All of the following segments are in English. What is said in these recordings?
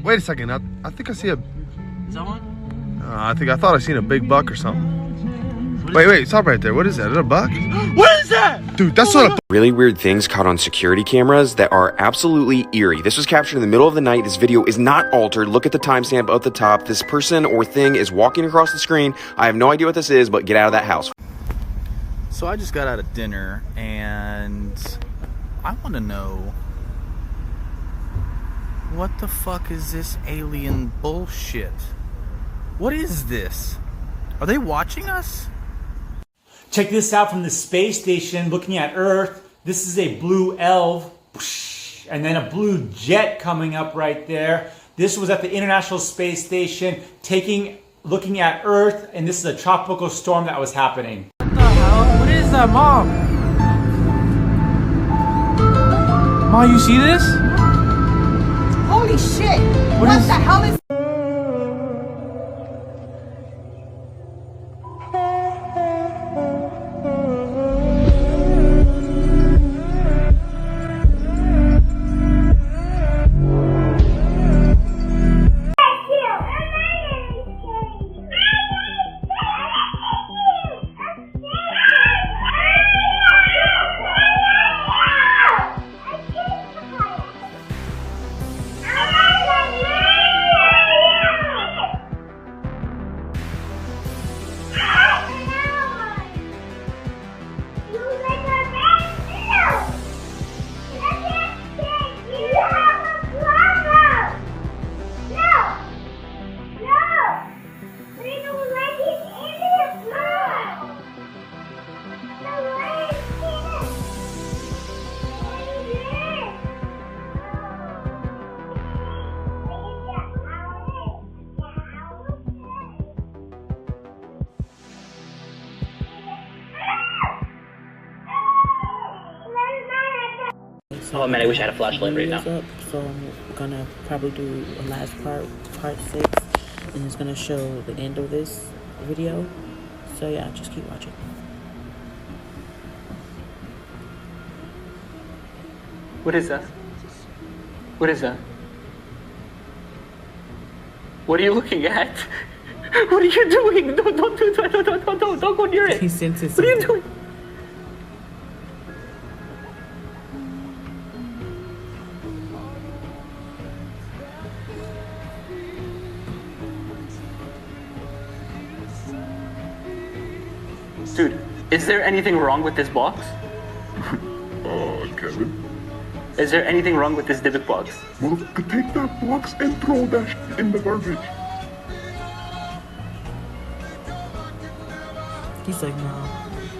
Wait a second. I think I see a... Is that one? I thought I seen a big buck or something. Wait, stop right there. What is that? Is it a buck? What is that? Dude, that's not a... Really weird things caught on security cameras that are absolutely eerie. This was captured in the middle of the night. This video is not altered. Look at the timestamp at the top. This person or thing is walking across the screen. I have no idea what this is, but get out of that house. So I just got out of dinner and I want to know, what the fuck is this alien bullshit? What is this? Are they watching us? Check this out from the space station looking at Earth. This is a blue elf, and then a blue jet coming up right there. This was at the International Space Station looking at Earth, and this is a tropical storm that was happening. What the hell? What is that, Mom? Mom, you see this? Holy shit! What the hell is... Oh man, I wish I had a flashlight right now. So I'm gonna probably do a last part 6, and it's gonna show the end of this video. So yeah, just keep watching. What is that? What is that? What are you looking at? What are you doing? Don't do that. Don't go near it. He senses What are you doing? Dude, is there anything wrong with this box? Kevin? Is there anything wrong with this Dybbuk box? Well, take that box and throw that shit in the garbage. He's like, no.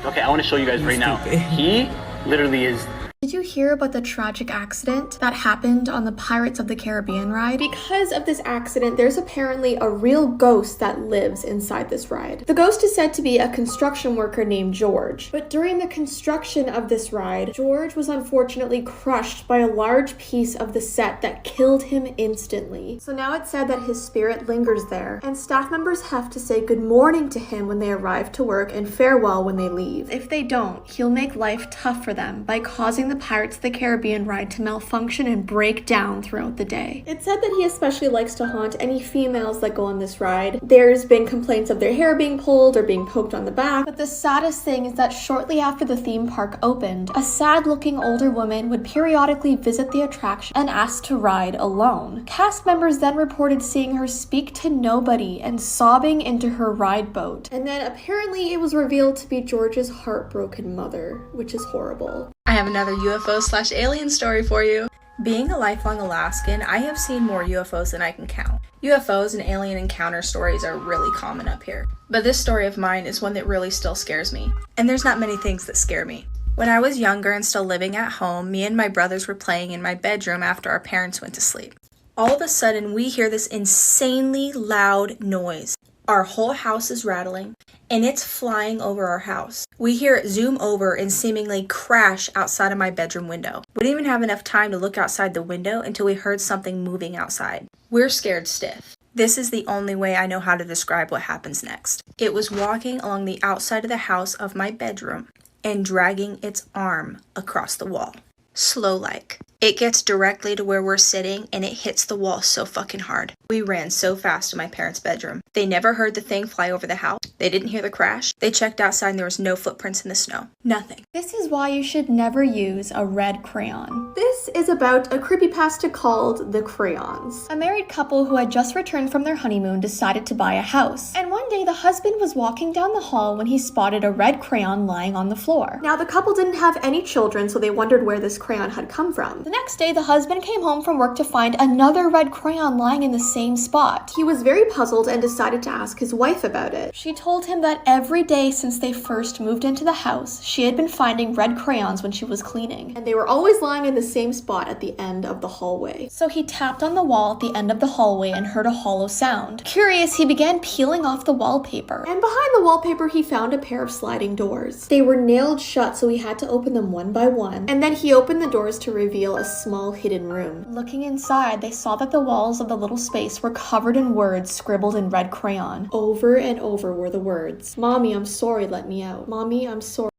Okay, I want to show you guys right now. He literally is... Did you hear about the tragic accident that happened on the Pirates of the Caribbean ride? Because of this accident, there's apparently a real ghost that lives inside this ride. The ghost is said to be a construction worker named George. But during the construction of this ride, George was unfortunately crushed by a large piece of the set that killed him instantly. So now it's said that his spirit lingers there, and staff members have to say good morning to him when they arrive to work and farewell when they leave. If they don't, he'll make life tough for them by causing the Pirates of the Caribbean ride to malfunction and break down throughout the day. It's said that he especially likes to haunt any females that go on this ride. There's been complaints of their hair being pulled or being poked on the back, but the saddest thing is that shortly after the theme park opened, a sad-looking older woman would periodically visit the attraction and ask to ride alone. Cast members then reported seeing her speak to nobody and sobbing into her ride boat. And then apparently it was revealed to be George's heartbroken mother, which is horrible. I have another UFO/alien story for you. Being a lifelong Alaskan, I have seen more UFOs than I can count. UFOs and alien encounter stories are really common up here. But this story of mine is one that really still scares me. And there's not many things that scare me. When I was younger and still living at home, me and my brothers were playing in my bedroom after our parents went to sleep. All of a sudden, we hear this insanely loud noise. Our whole house is rattling, and it's flying over our house. We hear it zoom over and seemingly crash outside of my bedroom window. We didn't even have enough time to look outside the window until we heard something moving outside. We're scared stiff. This is the only way I know how to describe what happens next. It was walking along the outside of the house of my bedroom and dragging its arm across the wall. slow-like. It gets directly to where we're sitting and it hits the wall so fucking hard. We ran so fast to my parents' bedroom. They never heard the thing fly over the house. They didn't hear the crash. They checked outside and there was no footprints in the snow. Nothing. This is why you should never use a red crayon. This is about a creepypasta called The Crayons. A married couple who had just returned from their honeymoon decided to buy a house. And one day the husband was walking down the hall when he spotted a red crayon lying on the floor. Now the couple didn't have any children, so they wondered where this crayon had come from. The next day the husband came home from work to find another red crayon lying in the same spot. He was very puzzled and decided to ask his wife about it. She told him that every day since they first moved into the house, she had been finding red crayons when she was cleaning, and they were always lying in the same spot at the end of the hallway. So he tapped on the wall at the end of the hallway and heard a hollow sound. Curious, he began peeling off the wallpaper, and behind the wallpaper he found a pair of sliding doors. They were nailed shut, so he had to open them one by one, and then he opened the doors to reveal a small hidden room. Looking inside, they saw that the walls of the little space were covered in words scribbled in red crayon. Over and over were the words, "Mommy, I'm sorry, let me out. Mommy, I'm sorry."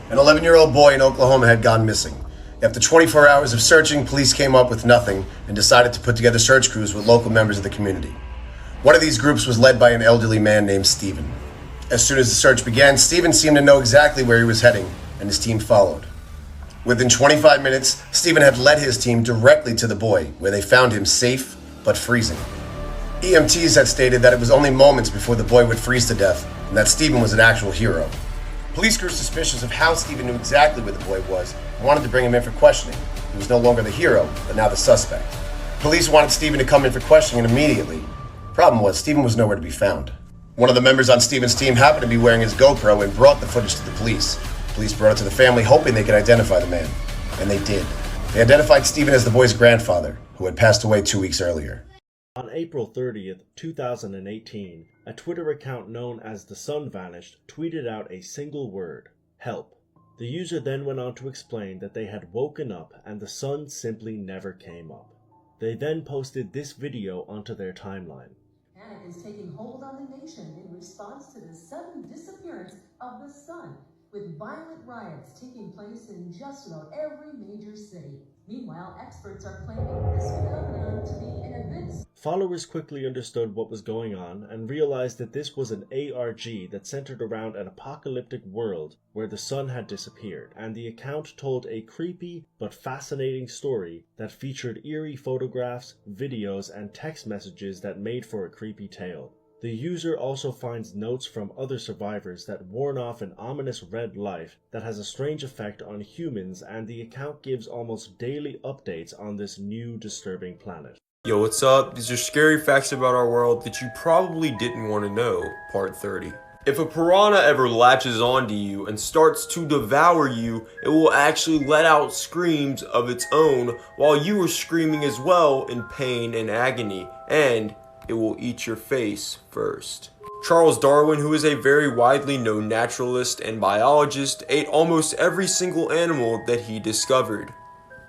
An 11-year-old boy in Oklahoma had gone missing. After 24 hours of searching, police came up with nothing and decided to put together search crews with local members of the community. One of these groups was led by an elderly man named Stephen. As soon as the search began, Stephen seemed to know exactly where he was heading, and his team followed. Within 25 minutes, Stephen had led his team directly to the boy, where they found him safe but freezing. EMTs had stated that it was only moments before the boy would freeze to death, and that Stephen was an actual hero. Police grew suspicious of how Stephen knew exactly where the boy was and wanted to bring him in for questioning. He was no longer the hero, but now the suspect. Police wanted Stephen to come in for questioning immediately. Problem was, Stephen was nowhere to be found. One of the members on Stephen's team happened to be wearing his GoPro and brought the footage to the police. Police brought it to the family, hoping they could identify the man. And they did. They identified Stephen as the boy's grandfather, who had passed away 2 weeks earlier. On April 30th, 2018, a Twitter account known as The Sun Vanished tweeted out a single word, help. The user then went on to explain that they had woken up and the sun simply never came up. They then posted this video onto their timeline. Panic is taking hold on the nation in response to the sudden disappearance of the sun, with violent riots taking place in just about every major city. Meanwhile, experts are claiming this phenomenon to be an event. Followers quickly understood what was going on and realized that this was an ARG that centered around an apocalyptic world where the sun had disappeared, and the account told a creepy but fascinating story that featured eerie photographs, videos, and text messages that made for a creepy tale. The user also finds notes from other survivors that warn off an ominous red light that has a strange effect on humans, and the account gives almost daily updates on this new disturbing planet. Yo, what's up? These are scary facts about our world that you probably didn't want to know, part 30. If a piranha ever latches onto you and starts to devour you, it will actually let out screams of its own while you are screaming as well in pain and agony, and it will eat your face first. Charles Darwin, who is a very widely known naturalist and biologist, ate almost every single animal that he discovered.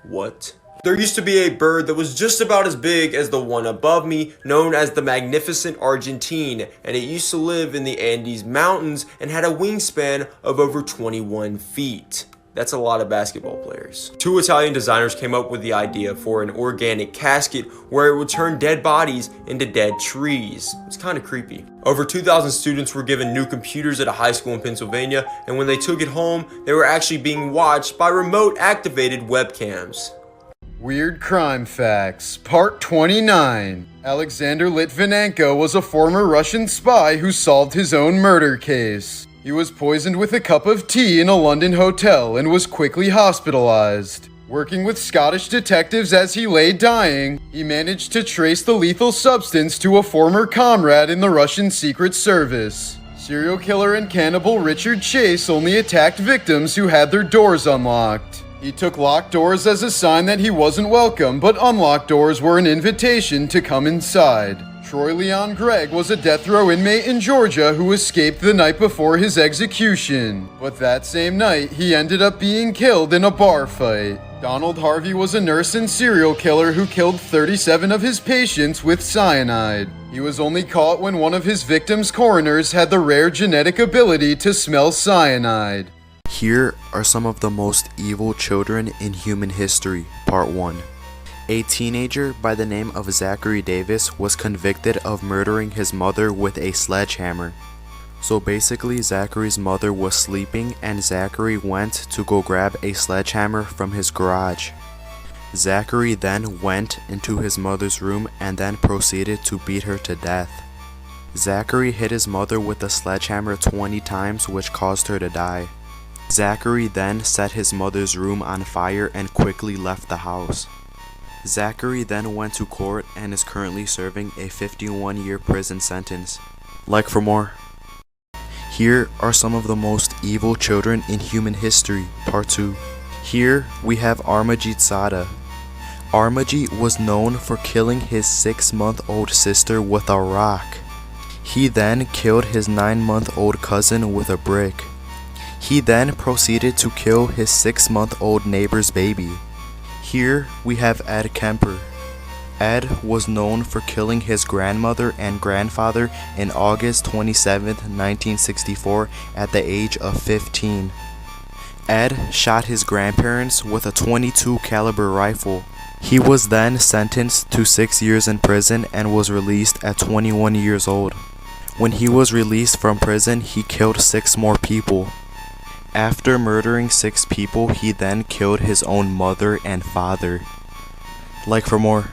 What? There used to be a bird that was just about as big as the one above me, known as the magnificent Argentine, and it used to live in the Andes Mountains and had a wingspan of over 21 feet. That's a lot of basketball players. Two Italian designers came up with the idea for an organic casket where it would turn dead bodies into dead trees. It's kind of creepy. Over 2,000 students were given new computers at a high school in Pennsylvania, and when they took it home, they were actually being watched by remote-activated webcams. Weird Crime Facts, Part 29. Alexander Litvinenko was a former Russian spy who solved his own murder case. He was poisoned with a cup of tea in a London hotel and was quickly hospitalized. Working with Scottish detectives as he lay dying, he managed to trace the lethal substance to a former comrade in the Russian Secret Service. Serial killer and cannibal Richard Chase only attacked victims who had their doors unlocked. He took locked doors as a sign that he wasn't welcome, but unlocked doors were an invitation to come inside. Troy Leon Gregg was a death row inmate in Georgia who escaped the night before his execution. But that same night, he ended up being killed in a bar fight. Donald Harvey was a nurse and serial killer who killed 37 of his patients with cyanide. He was only caught when one of his victims' coroners had the rare genetic ability to smell cyanide. Here are some of the most evil children in human history, Part 1. A teenager by the name of Zachary Davis was convicted of murdering his mother with a sledgehammer. So basically, Zachary's mother was sleeping and Zachary went to go grab a sledgehammer from his garage. Zachary then went into his mother's room and then proceeded to beat her to death. Zachary hit his mother with the sledgehammer 20 times, which caused her to die. Zachary then set his mother's room on fire and quickly left the house. Zachary then went to court and is currently serving a 51-year prison sentence. Like for more. Here are some of the most evil children in human history, Part 2. Here we have Armajit Sada. Armajit was known for killing his 6-month-old sister with a rock. He then killed his 9-month-old cousin with a brick. He then proceeded to kill his 6-month-old neighbor's baby. Here we have Ed Kemper. Ed was known for killing his grandmother and grandfather in August 27, 1964 at the age of 15. Ed shot his grandparents with a .22 caliber rifle. He was then sentenced to 6 years in prison and was released at 21 years old. When he was released from prison, he killed 6 more people. After murdering 6 people, he then killed his own mother and father. Like for more.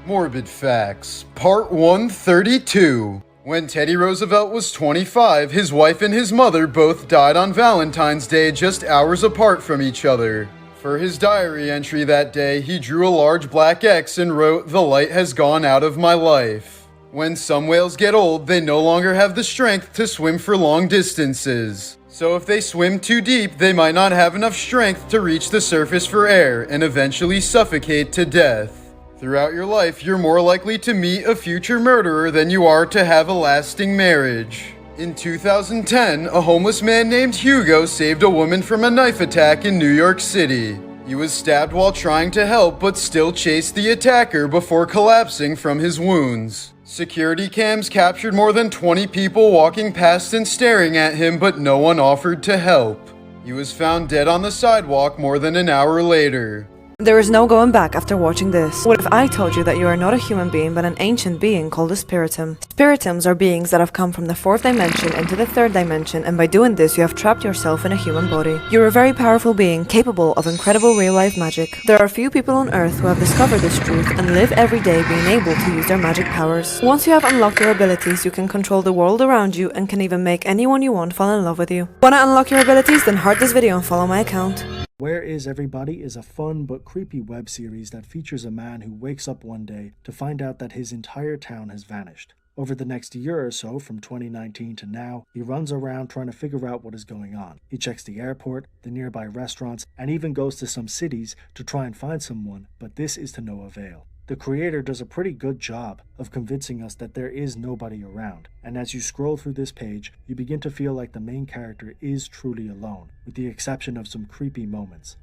Morbid Facts, Part 132. When Teddy Roosevelt was 25, his wife and his mother both died on Valentine's Day, just hours apart from each other. For his diary entry that day, he drew a large black X and wrote, "The light has gone out of my life." When some whales get old, they no longer have the strength to swim for long distances. So if they swim too deep, they might not have enough strength to reach the surface for air and eventually suffocate to death. Throughout your life, you're more likely to meet a future murderer than you are to have a lasting marriage. In 2010, a homeless man named Hugo saved a woman from a knife attack in New York City. He was stabbed while trying to help, but still chased the attacker before collapsing from his wounds. Security cams captured more than 20 people walking past and staring at him, but no one offered to help. He was found dead on the sidewalk more than an hour later. There is no going back after watching this. What if I told you that you are not a human being but an ancient being called a spiritum? Spiritums are beings that have come from the 4th dimension into the 3rd dimension, and by doing this you have trapped yourself in a human body. You're a very powerful being, capable of incredible real-life magic. There are few people on Earth who have discovered this truth and live every day being able to use their magic powers. Once you have unlocked your abilities, you can control the world around you and can even make anyone you want fall in love with you. Wanna unlock your abilities? Then heart this video and follow my account. Where Is Everybody is a fun but creepy web series that features a man who wakes up one day to find out that his entire town has vanished. Over the next year or so, from 2019 to now, he runs around trying to figure out what is going on. He checks the airport, the nearby restaurants, and even goes to some cities to try and find someone, but this is to no avail. The creator does a pretty good job of convincing us that there is nobody around, and as you scroll through this page, you begin to feel like the main character is truly alone, with the exception of some creepy moments.